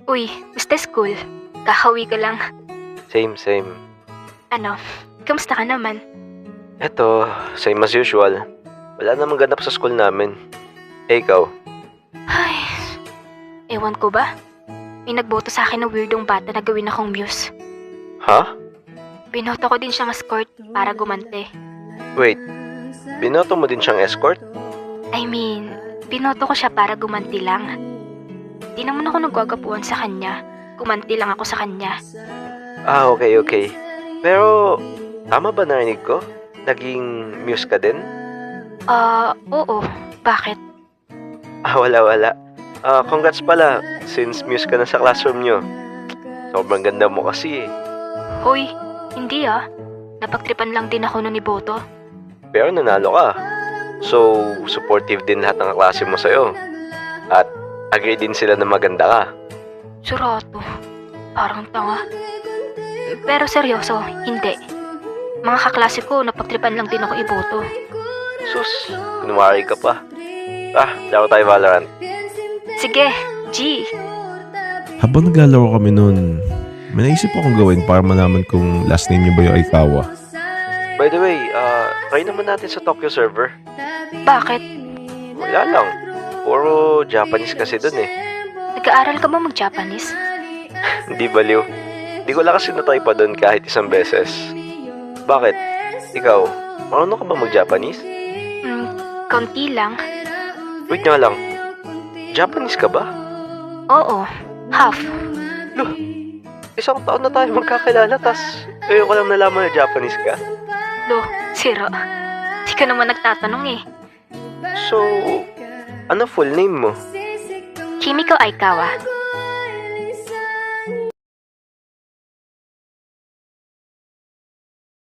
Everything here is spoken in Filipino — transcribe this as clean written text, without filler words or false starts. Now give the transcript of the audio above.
Uy, basta school. Kakauwi ko lang. Same. Ano, kamusta ka naman? Eto, same as usual. Wala namang ganap sa school namin. Ikaw? Ay, ewan ko ba? May nagboto sa akin na weirdong bata na gawin akong muse. Ha? Binoto ko din siyang escort para gumante. Wait, binoto mo din siyang escort? I mean, binoto ko siya para gumanti lang. Di naman ako nagwagapuan sa kanya. Gumanti lang ako sa kanya. Ah, okay. Pero, tama ba narinig ko? Naging muse ka din? Oo. Bakit? Wala. Congrats pala, since muse ka na sa classroom nyo. Sobrang ganda mo kasi eh. Hoy, hindi ah. Napagtripan lang din ako nun ni Boto. Pero nanalo ka. So, supportive din lahat ng klase mo sa'yo. At agree din sila na maganda ka. Surato. Parang tanga. Pero seryoso, hindi. Mga kaklase ko, napagtripan lang din ako iboto. Sus, kunwari ka pa. Laro tayo Valorant. Sige, G. Habang naglalaro kami noon, may naisip akong gawin para malaman kung last name niyo ba yung Aikawa. By the way, try naman natin sa Tokyo server. Bakit? Wala lang. Puro Japanese kasi dun eh. Nag-aaral ka ba mag-Japanese? Hindi baliw. Di ko lang kasi natry pa dun kahit isang beses. Bakit? Ikaw, marunong ka ba mag-Japanese? Kaunti lang. Wait nga lang. Japanese ka ba? Oo, half. Loh, isang taon na tayo magkakilala tas ngayon ko lang nalaman na Japanese ka. Lo, sira. Di ka naman nagtatanong eh. So, ano full name mo? Kimiko Aikawa.